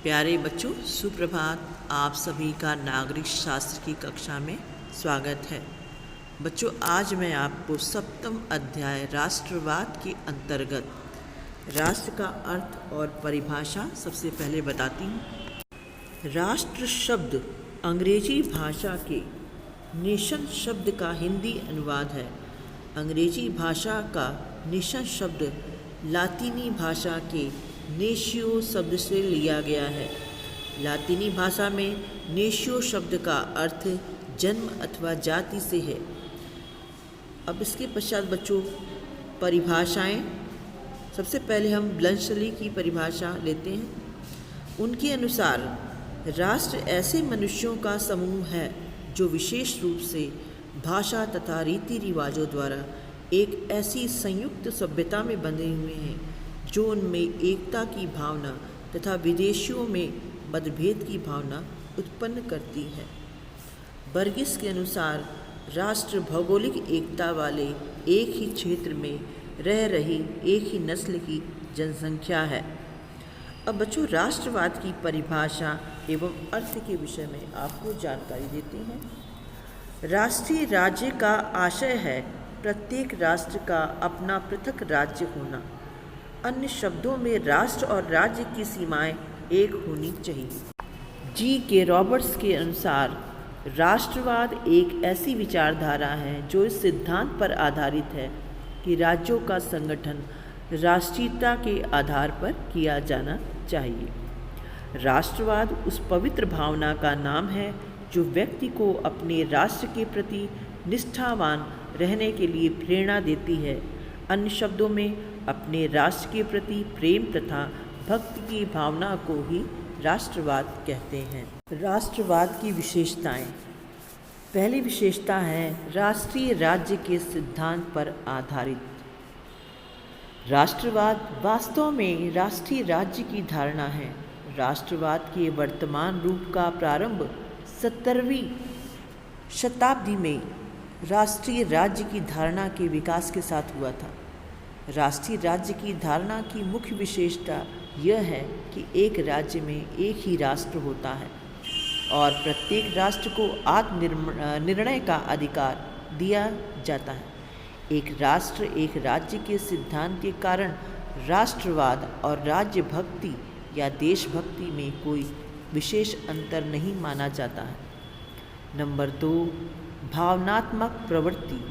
प्यारे बच्चों, सुप्रभात। आप सभी का नागरिक शास्त्र की कक्षा में स्वागत है। बच्चों, आज मैं आपको सप्तम अध्याय राष्ट्रवाद के अंतर्गत राष्ट्र का अर्थ और परिभाषा सबसे पहले बताती हूँ। राष्ट्र शब्द अंग्रेजी भाषा के नेशन शब्द का हिंदी अनुवाद है। अंग्रेजी भाषा का नेशन शब्द लातीनी भाषा के नेशियो शब्द से लिया गया है। लातीनी भाषा में नेशियो शब्द का अर्थ जन्म अथवा जाति से है। अब इसके पश्चात बच्चों परिभाषाएं। सबसे पहले हम ब्लंशली की परिभाषा लेते हैं। उनके अनुसार राष्ट्र ऐसे मनुष्यों का समूह है जो विशेष रूप से भाषा तथा रीति रिवाजों द्वारा एक ऐसी संयुक्त सभ्यता में बंधे हुए हैं जो उनमें एकता की भावना तथा विदेशियों में मतभेद की भावना उत्पन्न करती है। बर्गिस के अनुसार राष्ट्र भौगोलिक एकता वाले एक ही क्षेत्र में रह रही एक ही नस्ल की जनसंख्या है। अब बच्चों राष्ट्रवाद की परिभाषा एवं अर्थ के विषय में आपको जानकारी देते हैं। राष्ट्रीय राज्य का आशय है प्रत्येक राष्ट्र का अपना पृथक राज्य होना। अन्य शब्दों में राष्ट्र और राज्य की सीमाएं एक होनी चाहिए। जी के रॉबर्ट्स के अनुसार राष्ट्रवाद एक ऐसी विचारधारा है जो इस सिद्धांत पर आधारित है कि राज्यों का संगठन राष्ट्रीयता के आधार पर किया जाना चाहिए। राष्ट्रवाद उस पवित्र भावना का नाम है जो व्यक्ति को अपने राष्ट्र के प्रति निष्ठावान रहने के लिए प्रेरणा देती है। अन्य शब्दों में अपने राष्ट्र के प्रति प्रेम तथा भक्ति की भावना को ही राष्ट्रवाद कहते हैं। राष्ट्रवाद की विशेषताएं। पहली विशेषता है राष्ट्रीय राज्य के सिद्धांत पर आधारित। राष्ट्रवाद वास्तव में राष्ट्रीय राज्य की धारणा है। राष्ट्रवाद के वर्तमान रूप का प्रारंभ 17वीं शताब्दी में राष्ट्रीय राज्य की धारणा के विकास के साथ हुआ था। राष्ट्रीय राज्य की धारणा की मुख्य विशेषता यह है कि एक राज्य में एक ही राष्ट्र होता है और प्रत्येक राष्ट्र को आत्मनिर्णय का अधिकार दिया जाता है। एक राष्ट्र एक राज्य के सिद्धांत के कारण राष्ट्रवाद और राज्य भक्ति या देशभक्ति में कोई विशेष अंतर नहीं माना जाता है। नंबर 2, भावनात्मक प्रवृत्ति।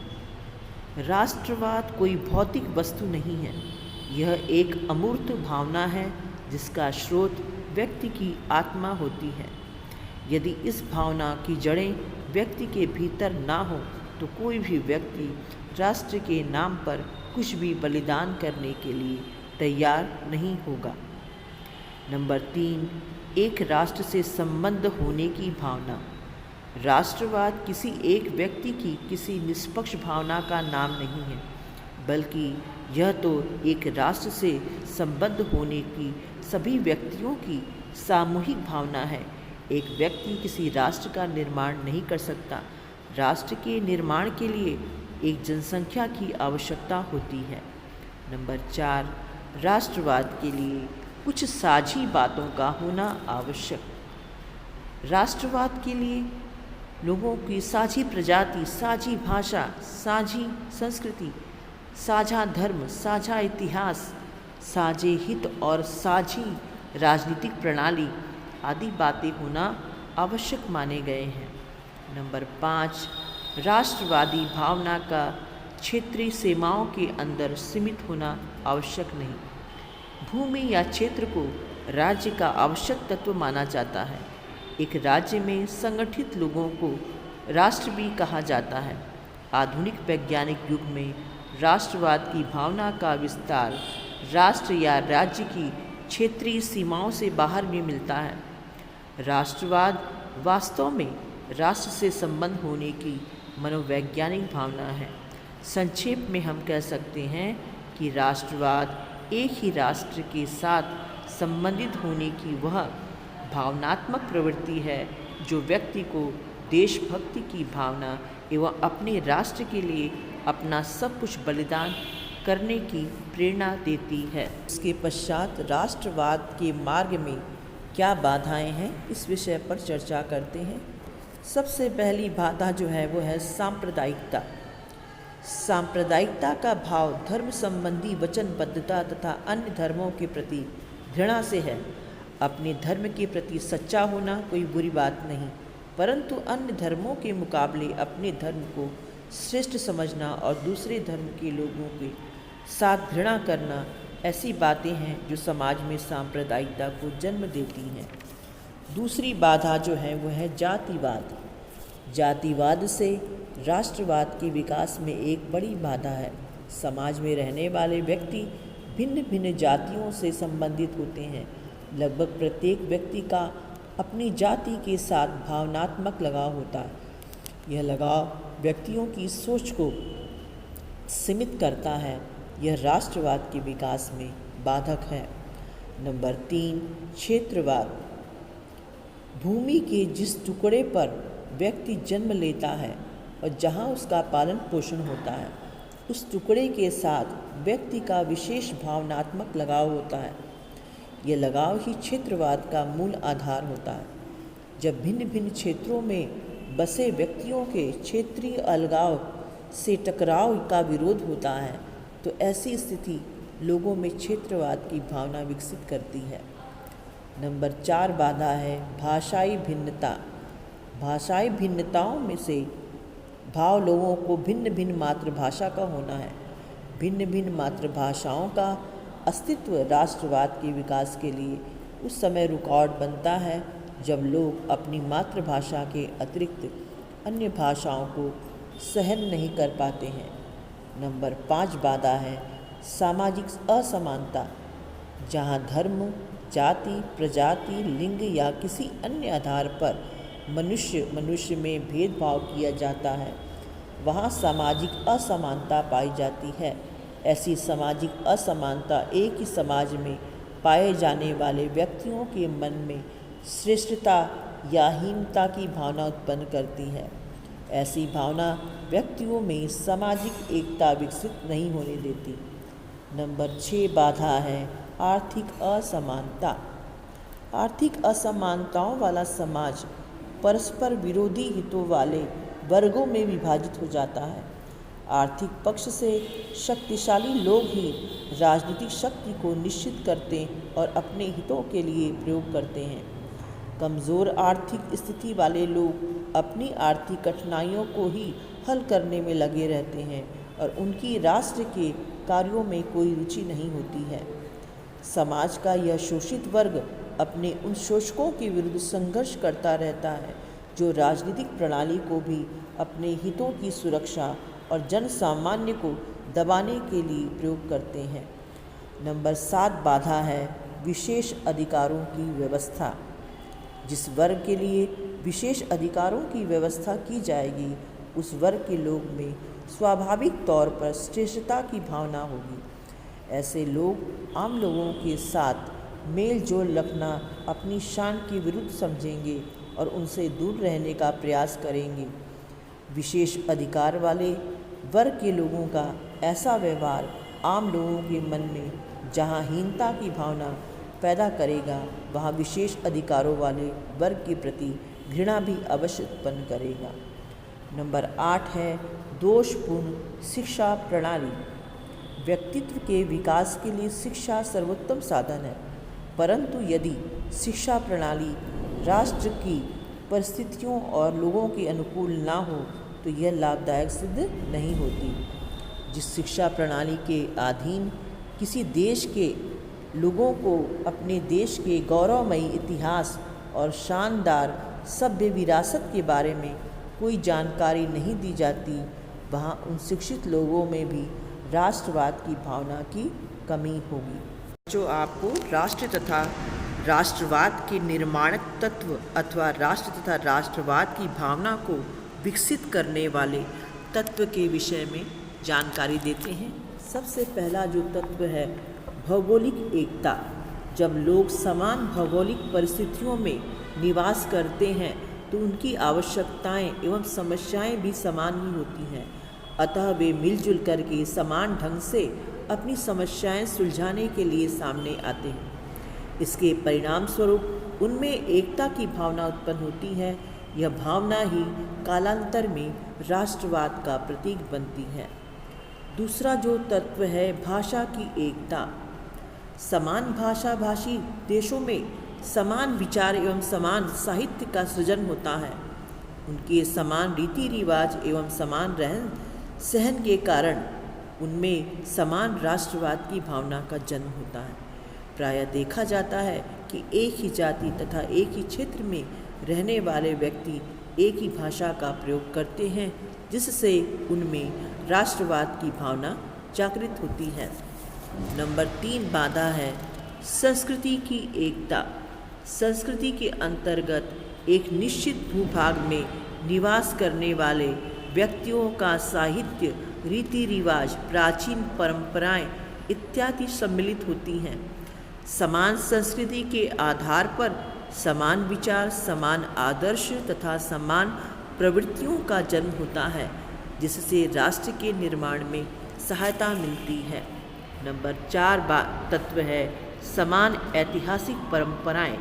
राष्ट्रवाद कोई भौतिक वस्तु नहीं है। यह एक अमूर्त भावना है जिसका स्रोत व्यक्ति की आत्मा होती है। यदि इस भावना की जड़ें व्यक्ति के भीतर ना हो तो कोई भी व्यक्ति राष्ट्र के नाम पर कुछ भी बलिदान करने के लिए तैयार नहीं होगा। नंबर 3, एक राष्ट्र से संबद्ध होने की भावना। राष्ट्रवाद किसी एक व्यक्ति की किसी निष्पक्ष भावना का नाम नहीं है, बल्कि यह तो एक राष्ट्र से संबद्ध होने की सभी व्यक्तियों की सामूहिक भावना है। एक व्यक्ति किसी राष्ट्र का निर्माण नहीं कर सकता। राष्ट्र के निर्माण के लिए एक जनसंख्या की आवश्यकता होती है। नंबर 4, राष्ट्रवाद के लिए कुछ साझी बातों का होना आवश्यक। राष्ट्रवाद के लिए लोगों की साझी प्रजाति, साझी भाषा, साझी संस्कृति, साझा धर्म, साझा इतिहास, साझे हित और साझी राजनीतिक प्रणाली आदि बातें होना आवश्यक माने गए हैं। नंबर 5, राष्ट्रवादी भावना का क्षेत्रीय सीमाओं के अंदर सीमित होना आवश्यक नहीं। भूमि या क्षेत्र को राज्य का आवश्यक तत्व माना जाता है। एक राज्य में संगठित लोगों को राष्ट्र भी कहा जाता है। आधुनिक वैज्ञानिक युग में राष्ट्रवाद की भावना का विस्तार राष्ट्र या राज्य की क्षेत्रीय सीमाओं से बाहर भी मिलता है। राष्ट्रवाद वास्तव में राष्ट्र से संबंध होने की मनोवैज्ञानिक भावना है। संक्षेप में हम कह सकते हैं कि राष्ट्रवाद एक ही राष्ट्र के साथ संबंधित होने की वह भावनात्मक प्रवृत्ति है जो व्यक्ति को देशभक्ति की भावना एवं अपने राष्ट्र के लिए अपना सब कुछ बलिदान करने की प्रेरणा देती है। इसके पश्चात राष्ट्रवाद के मार्ग में क्या बाधाएं हैं, इस विषय पर चर्चा करते हैं। सबसे पहली बाधा जो है वो है सांप्रदायिकता। सांप्रदायिकता का भाव धर्म संबंधी वचनबद्धता तथा अन्य धर्मों के प्रति घृणा से है। अपने धर्म के प्रति सच्चा होना कोई बुरी बात नहीं, परंतु अन्य धर्मों के मुकाबले अपने धर्म को श्रेष्ठ समझना और दूसरे धर्म के लोगों के साथ घृणा करना ऐसी बातें हैं जो समाज में सांप्रदायिकता को जन्म देती हैं। दूसरी बाधा जो है वो है जातिवाद। जातिवाद से राष्ट्रवाद के विकास में एक बड़ी बाधा है। समाज में रहने वाले व्यक्ति भिन्न भिन्न जातियों से संबंधित होते हैं। लगभग प्रत्येक व्यक्ति का अपनी जाति के साथ भावनात्मक लगाव होता है। यह लगाव व्यक्तियों की सोच को सीमित करता है। यह राष्ट्रवाद के विकास में बाधक है। नंबर 3, क्षेत्रवाद। भूमि के जिस टुकड़े पर व्यक्ति जन्म लेता है और जहाँ उसका पालन पोषण होता है, उस टुकड़े के साथ व्यक्ति का विशेष भावनात्मक लगाव होता है। यह लगाव ही क्षेत्रवाद का मूल आधार होता है। जब भिन्न भिन्न क्षेत्रों में बसे व्यक्तियों के क्षेत्रीय अलगाव से टकराव का विरोध होता है, तो ऐसी स्थिति लोगों में क्षेत्रवाद की भावना विकसित करती है। नंबर 4 बाधा है भाषाई भिन्नता। भाषाई भिन्नताओं में से भाव लोगों को भिन्न भिन्न मातृभाषा का होना है। भिन्न भिन्न मातृभाषाओं का अस्तित्व राष्ट्रवाद के विकास के लिए उस समय रुकावट बनता है जब लोग अपनी मातृभाषा के अतिरिक्त अन्य भाषाओं को सहन नहीं कर पाते हैं। नंबर 5 बाधा है सामाजिक असमानता। जहाँ धर्म, जाति, प्रजाति, लिंग या किसी अन्य आधार पर मनुष्य में भेदभाव किया जाता है, वहाँ सामाजिक असमानता पाई जाती है। ऐसी सामाजिक असमानता एक ही समाज में पाए जाने वाले व्यक्तियों के मन में श्रेष्ठता या हीनता की भावना उत्पन्न करती है। ऐसी भावना व्यक्तियों में सामाजिक एकता विकसित नहीं होने देती। नंबर 6 बाधा है आर्थिक असमानता। आर्थिक असमानताओं वाला समाज परस्पर विरोधी हितों वाले वर्गों में विभाजित हो जाता है। आर्थिक पक्ष से शक्तिशाली लोग ही राजनीतिक शक्ति को निश्चित करते और अपने हितों के लिए प्रयोग करते हैं। कमज़ोर आर्थिक स्थिति वाले लोग अपनी आर्थिक कठिनाइयों को ही हल करने में लगे रहते हैं और उनकी राष्ट्र के कार्यों में कोई रुचि नहीं होती है। समाज का यह शोषित वर्ग अपने उन शोषकों के विरुद्ध संघर्ष करता रहता है जो राजनीतिक प्रणाली को भी अपने हितों की सुरक्षा और जन सामान्य को दबाने के लिए प्रयोग करते हैं। नंबर 7 बाधा है विशेष अधिकारों की व्यवस्था। जिस वर्ग के लिए विशेष अधिकारों की व्यवस्था की जाएगी, उस वर्ग के लोग में स्वाभाविक तौर पर श्रेष्ठता की भावना होगी। ऐसे लोग आम लोगों के साथ मेल जोल रखना अपनी शान के विरुद्ध समझेंगे और उनसे दूर रहने का प्रयास करेंगे। विशेष अधिकार वाले वर्ग के लोगों का ऐसा व्यवहार आम लोगों के मन में जहाँ हीनता की भावना पैदा करेगा, वहाँ विशेष अधिकारों वाले वर्ग के प्रति घृणा भी अवश्य उत्पन्न करेगा। नंबर 8 है दोषपूर्ण शिक्षा प्रणाली। व्यक्तित्व के विकास के लिए शिक्षा सर्वोत्तम साधन है, परंतु यदि शिक्षा प्रणाली राष्ट्र की परिस्थितियों और लोगों के अनुकूल ना हो तो यह लाभदायक सिद्ध नहीं होती। जिस शिक्षा प्रणाली के अधीन किसी देश के लोगों को अपने देश के गौरवमयी इतिहास और शानदार सभ्य विरासत के बारे में कोई जानकारी नहीं दी जाती, वहाँ उन शिक्षित लोगों में भी राष्ट्रवाद की भावना की कमी होगी। जो आपको राष्ट्र तथा राष्ट्रवाद के निर्माणक तत्व अथवा राष्ट्र तथा राष्ट्रवाद की भावना को विकसित करने वाले तत्व के विषय में जानकारी देते हैं। सबसे पहला जो तत्व है भौगोलिक एकता। जब लोग समान भौगोलिक परिस्थितियों में निवास करते हैं तो उनकी आवश्यकताएं एवं समस्याएं भी समान ही होती हैं, अतः वे मिलजुल करके समान ढंग से अपनी समस्याएं सुलझाने के लिए सामने आते हैं। इसके परिणाम स्वरूप उनमें एकता की भावना उत्पन्न होती है। यह भावना ही कालांतर में राष्ट्रवाद का प्रतीक बनती है। दूसरा जो तत्व है भाषा की एकता। समान भाषा भाषी देशों में समान विचार एवं समान साहित्य का सृजन होता है। उनके समान रीति रिवाज एवं समान रहन सहन के कारण उनमें समान राष्ट्रवाद की भावना का जन्म होता है। प्रायः देखा जाता है कि एक ही जाति तथा एक ही क्षेत्र में रहने वाले व्यक्ति एक ही भाषा का प्रयोग करते हैं, जिससे उनमें राष्ट्रवाद की भावना जागृत होती है। नंबर 3 बाधा है संस्कृति की एकता। संस्कृति के अंतर्गत एक निश्चित भूभाग में निवास करने वाले व्यक्तियों का साहित्य, रीति रिवाज, प्राचीन परंपराएं इत्यादि सम्मिलित होती हैं। समान संस्कृति के आधार पर समान विचार, समान आदर्श तथा समान प्रवृत्तियों का जन्म होता है, जिससे राष्ट्र के निर्माण में सहायता मिलती है। नंबर 4 तत्व है समान ऐतिहासिक परंपराएं।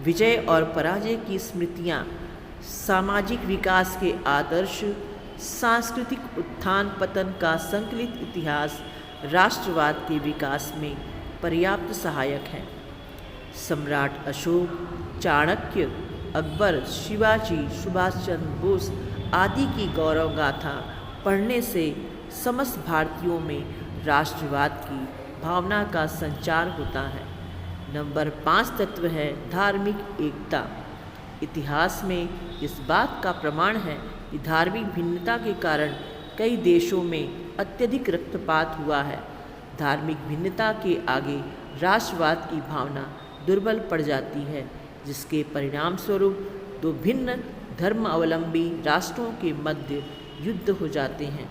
विजय और पराजय की स्मृतियां, सामाजिक विकास के आदर्श, सांस्कृतिक उत्थान पतन का संकलित इतिहास राष्ट्रवाद के विकास में पर्याप्त सहायक है। सम्राट अशोक, चाणक्य, अकबर, शिवाजी, सुभाष चंद्र बोस आदि की गौरव गाथा पढ़ने से समस्त भारतीयों में राष्ट्रवाद की भावना का संचार होता है। नंबर 5 तत्व है धार्मिक एकता। इतिहास में इस बात का प्रमाण है कि धार्मिक भिन्नता के कारण कई देशों में अत्यधिक रक्तपात हुआ है। धार्मिक भिन्नता के आगे राष्ट्रवाद की भावना दुर्बल पड़ जाती है, जिसके परिणाम स्वरूप दो भिन्न धर्मावलंबी राष्ट्रों के मध्य युद्ध हो जाते हैं।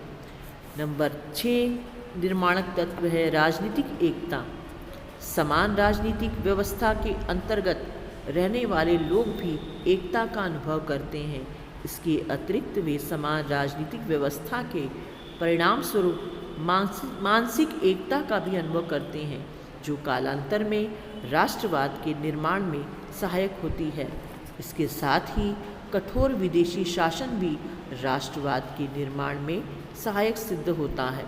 नंबर 6 निर्माणक तत्व है राजनीतिक एकता। समान राजनीतिक व्यवस्था के अंतर्गत रहने वाले लोग भी एकता का अनुभव करते हैं। इसके अतिरिक्त वे समान राजनीतिक व्यवस्था के परिणाम स्वरूप मानसिक एकता का भी अनुभव करते हैं, जो कालांतर में राष्ट्रवाद के निर्माण में सहायक होती है। इसके साथ ही कठोर विदेशी शासन भी राष्ट्रवाद के निर्माण में सहायक सिद्ध होता है।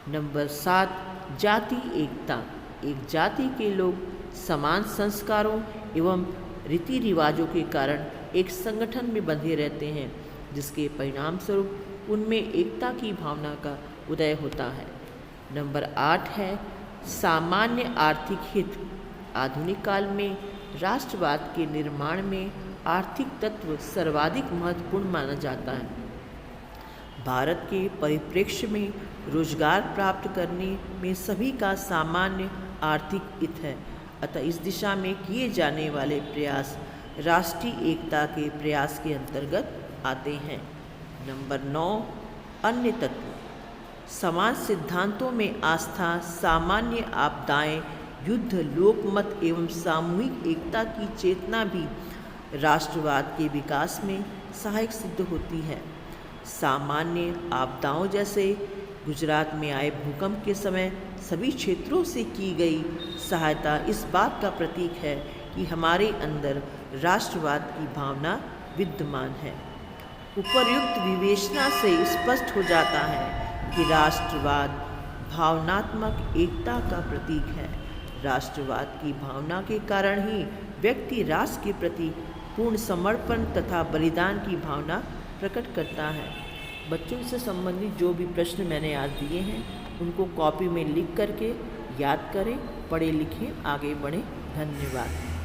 नंबर 7 जाति एकता। एक जाति के लोग समान संस्कारों एवं रीति रिवाजों के कारण एक संगठन में बंधे रहते हैं, जिसके परिणाम स्वरूप उनमें एकता की भावना का उदय होता है। नंबर 8 है सामान्य आर्थिक हित। आधुनिक काल में राष्ट्रवाद के निर्माण में आर्थिक तत्व सर्वाधिक महत्वपूर्ण माना जाता है। भारत के परिप्रेक्ष्य में रोजगार प्राप्त करने में सभी का सामान्य आर्थिक हित है, अतः इस दिशा में किए जाने वाले प्रयास राष्ट्रीय एकता के प्रयास के अंतर्गत आते हैं। नंबर 9 अन्य तत्व। समाज सिद्धांतों में आस्था, सामान्य आपदाएं, युद्ध, लोकमत एवं सामूहिक एकता की चेतना भी राष्ट्रवाद के विकास में सहायक सिद्ध होती है। सामान्य आपदाओं जैसे गुजरात में आए भूकंप के समय सभी क्षेत्रों से की गई सहायता इस बात का प्रतीक है कि हमारे अंदर राष्ट्रवाद की भावना विद्यमान है। उपर्युक्त विवेचना से स्पष्ट हो जाता है कि राष्ट्रवाद भावनात्मक एकता का प्रतीक है। राष्ट्रवाद की भावना के कारण ही व्यक्ति राष्ट्र के प्रति पूर्ण समर्पण तथा बलिदान की भावना प्रकट करता है। बच्चों से संबंधित जो भी प्रश्न मैंने आज दिए हैं उनको कॉपी में लिख करके याद करें, पढ़ें लिखें, आगे बढ़ें। धन्यवाद।